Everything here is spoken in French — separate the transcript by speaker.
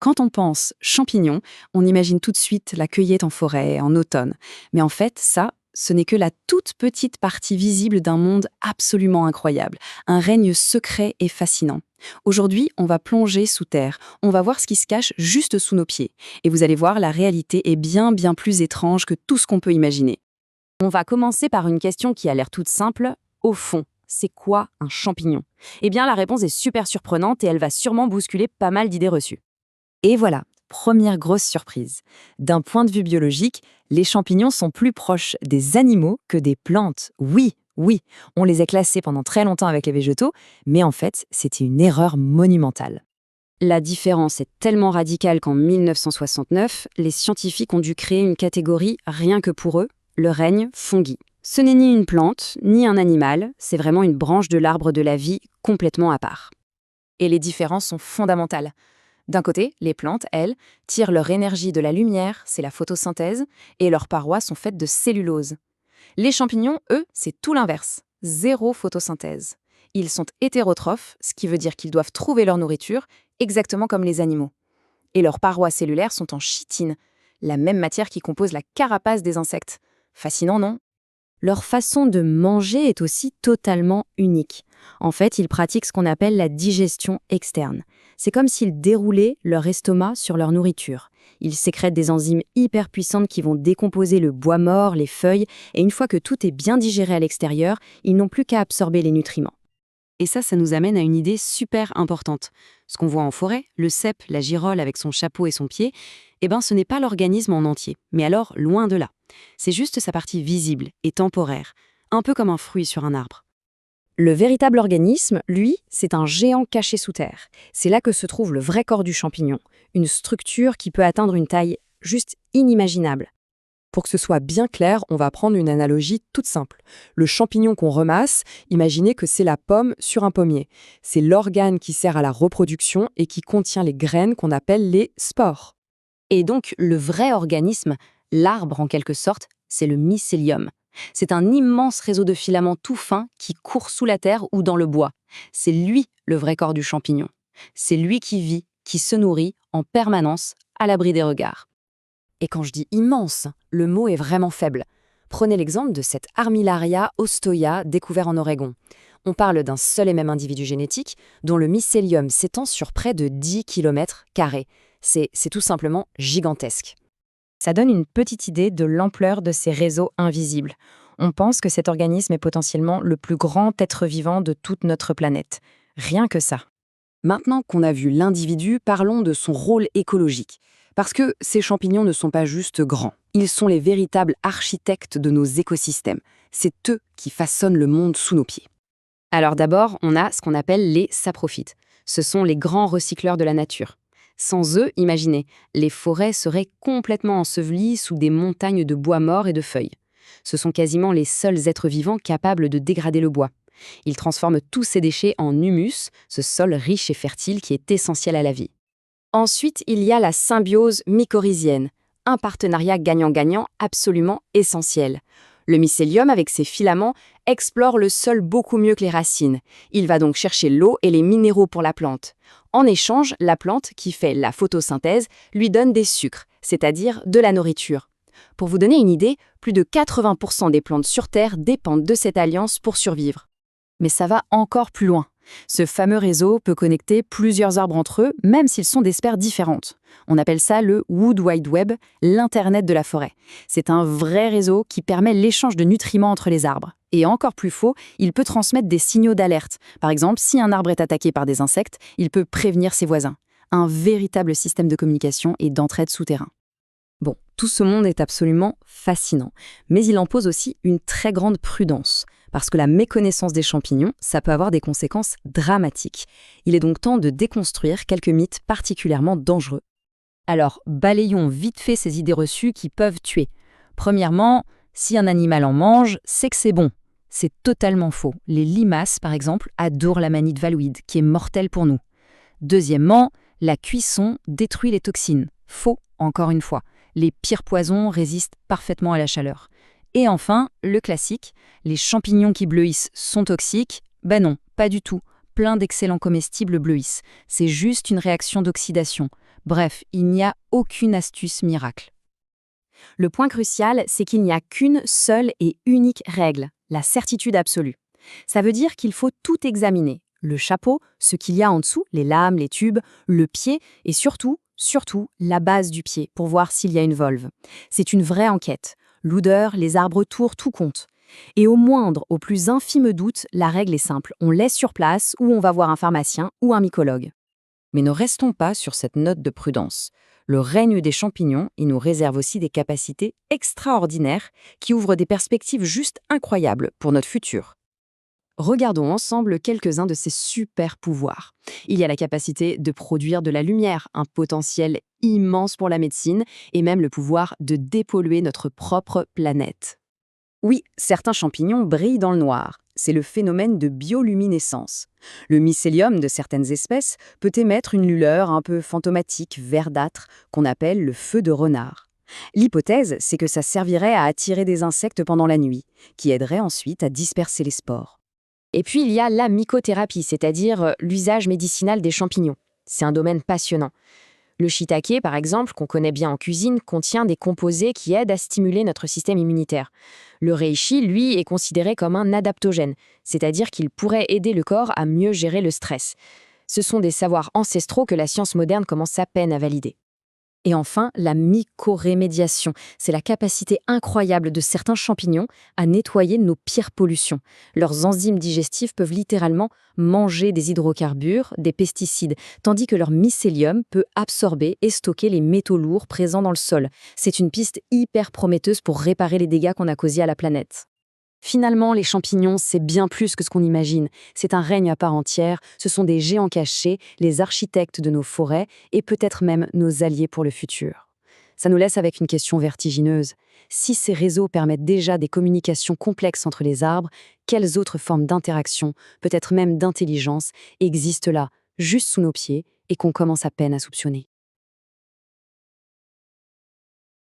Speaker 1: Quand on pense champignons, on imagine tout de suite la cueillette en forêt, en automne. Mais en fait, ça, ce n'est que la toute petite partie visible d'un monde absolument incroyable, un règne secret et fascinant. Aujourd'hui, on va plonger sous terre, on va voir ce qui se cache juste sous nos pieds. Et vous allez voir, la réalité est bien plus étrange que tout ce qu'on peut imaginer. On va commencer par une question qui a l'air toute simple. Au fond, c'est quoi un champignon? Eh bien, la réponse est super surprenante et elle va sûrement bousculer pas mal d'idées reçues. Et voilà, première grosse surprise. D'un point de vue biologique, les champignons sont plus proches des animaux que des plantes. Oui, on les a classés pendant très longtemps avec les végétaux, mais en fait, c'était une erreur monumentale. La différence est tellement radicale qu'en 1969, les scientifiques ont dû créer une catégorie rien que pour eux, le règne fungi. Ce n'est ni une plante, ni un animal, c'est vraiment une branche de l'arbre de la vie complètement à part. Et les différences sont fondamentales. D'un côté, les plantes, elles, tirent leur énergie de la lumière, c'est la photosynthèse, et leurs parois sont faites de cellulose. Les champignons, eux, c'est tout l'inverse. Zéro photosynthèse. Ils sont hétérotrophes, ce qui veut dire qu'ils doivent trouver leur nourriture, exactement comme les animaux. Et leurs parois cellulaires sont en chitine, la même matière qui compose la carapace des insectes. Fascinant, non? Leur façon de manger est aussi totalement unique. En fait, ils pratiquent ce qu'on appelle la digestion externe. C'est comme s'ils déroulaient leur estomac sur leur nourriture. Ils sécrètent des enzymes hyper puissantes qui vont décomposer le bois mort, les feuilles, et une fois que tout est bien digéré à l'extérieur, ils n'ont plus qu'à absorber les nutriments. Et ça nous amène à une idée super importante. Ce qu'on voit en forêt, le cep, la girole avec son chapeau et son pied, ce n'est pas l'organisme en entier, mais alors loin de là. C'est juste sa partie visible et temporaire, un peu comme un fruit sur un arbre. Le véritable organisme, lui, c'est un géant caché sous terre. C'est là que se trouve le vrai corps du champignon, une structure qui peut atteindre une taille juste inimaginable.
Speaker 2: Pour que ce soit bien clair, on va prendre une analogie toute simple. Le champignon qu'on ramasse, imaginez que c'est la pomme sur un pommier. C'est l'organe qui sert à la reproduction et qui contient les graines qu'on appelle les spores.
Speaker 1: Et donc, le vrai organisme, l'arbre en quelque sorte, c'est le mycélium. C'est un immense réseau de filaments tout fins qui court sous la terre ou dans le bois. C'est lui le vrai corps du champignon. C'est lui qui vit, qui se nourrit en permanence, à l'abri des regards. Et quand je dis immense, le mot est vraiment faible. Prenez l'exemple de cet Armillaria ostoia découvert en Oregon. On parle d'un seul et même individu génétique dont le mycélium s'étend sur près de 10 km². C'est tout simplement gigantesque. Ça donne une petite idée de l'ampleur de ces réseaux invisibles. On pense que cet organisme est potentiellement le plus grand être vivant de toute notre planète. Rien que ça. Maintenant qu'on a vu l'individu, parlons de son rôle écologique. Parce que ces champignons ne sont pas juste grands. Ils sont les véritables architectes de nos écosystèmes. C'est eux qui façonnent le monde sous nos pieds. Alors d'abord, on a ce qu'on appelle les saprophytes. Ce sont les grands recycleurs de la nature. Sans eux, imaginez, les forêts seraient complètement ensevelies sous des montagnes de bois mort et de feuilles. Ce sont quasiment les seuls êtres vivants capables de dégrader le bois. Ils transforment tous ces déchets en humus, ce sol riche et fertile qui est essentiel à la vie. Ensuite, il y a la symbiose mycorhizienne, un partenariat gagnant-gagnant absolument essentiel. Le mycélium, avec ses filaments, explore le sol beaucoup mieux que les racines. Il va donc chercher l'eau et les minéraux pour la plante. En échange, la plante, qui fait la photosynthèse, lui donne des sucres, c'est-à-dire de la nourriture. Pour vous donner une idée, plus de 80% des plantes sur Terre dépendent de cette alliance pour survivre. Mais ça va encore plus loin. Ce fameux réseau peut connecter plusieurs arbres entre eux, même s'ils sont d'espèces différentes. On appelle ça le Wood Wide Web, l'Internet de la forêt. C'est un vrai réseau qui permet l'échange de nutriments entre les arbres. Et encore plus faux, il peut transmettre des signaux d'alerte. Par exemple, si un arbre est attaqué par des insectes, il peut prévenir ses voisins. Un véritable système de communication et d'entraide souterrain. Bon, tout ce monde est absolument fascinant, mais il en pose aussi une très grande prudence, parce que la méconnaissance des champignons, ça peut avoir des conséquences dramatiques. Il est donc temps de déconstruire quelques mythes particulièrement dangereux. Alors, balayons vite fait ces idées reçues qui peuvent tuer. Premièrement, si un animal en mange, c'est que c'est bon. C'est totalement faux. Les limaces, par exemple, adorent la manite valloïde, qui est mortelle pour nous. Deuxièmement, la cuisson détruit les toxines. Faux, encore une fois. Les pires poisons résistent parfaitement à la chaleur. Et enfin, le classique, les champignons qui bleuissent sont toxiques? Non, pas du tout. Plein d'excellents comestibles bleuissent. C'est juste une réaction d'oxydation. Bref, il n'y a aucune astuce miracle. Le point crucial, c'est qu'il n'y a qu'une seule et unique règle, la certitude absolue. Ça veut dire qu'il faut tout examiner. Le chapeau, ce qu'il y a en dessous, les lames, les tubes, le pied et surtout, la base du pied pour voir s'il y a une volve. C'est une vraie enquête. L'odeur, les arbres autour, tout compte. Et au moindre, au plus infime doute, la règle est simple. On laisse sur place ou on va voir un pharmacien ou un mycologue. Mais ne restons pas sur cette note de prudence. Le règne des champignons, il nous réserve aussi des capacités extraordinaires qui ouvrent des perspectives juste incroyables pour notre futur. Regardons ensemble quelques-uns de ces super pouvoirs. Il y a la capacité de produire de la lumière, un potentiel immense pour la médecine, et même le pouvoir de dépolluer notre propre planète. Oui, certains champignons brillent dans le noir. C'est le phénomène de bioluminescence. Le mycélium de certaines espèces peut émettre une lueur un peu fantomatique, verdâtre, qu'on appelle le feu de renard. L'hypothèse, c'est que ça servirait à attirer des insectes pendant la nuit, qui aideraient ensuite à disperser les spores. Et puis il y a la mycothérapie, c'est-à-dire l'usage médicinal des champignons. C'est un domaine passionnant. Le shiitake, par exemple, qu'on connaît bien en cuisine, contient des composés qui aident à stimuler notre système immunitaire. Le reishi, lui, est considéré comme un adaptogène, c'est-à-dire qu'il pourrait aider le corps à mieux gérer le stress. Ce sont des savoirs ancestraux que la science moderne commence à peine à valider. Et enfin, la mycorémédiation, c'est la capacité incroyable de certains champignons à nettoyer nos pires pollutions. Leurs enzymes digestives peuvent littéralement manger des hydrocarbures, des pesticides, tandis que leur mycélium peut absorber et stocker les métaux lourds présents dans le sol. C'est une piste hyper prometteuse pour réparer les dégâts qu'on a causés à la planète. Finalement, les champignons, c'est bien plus que ce qu'on imagine. C'est un règne à part entière, ce sont des géants cachés, les architectes de nos forêts et peut-être même nos alliés pour le futur. Ça nous laisse avec une question vertigineuse. Si ces réseaux permettent déjà des communications complexes entre les arbres, quelles autres formes d'interaction, peut-être même d'intelligence, existent là, juste sous nos pieds et qu'on commence à peine à soupçonner ?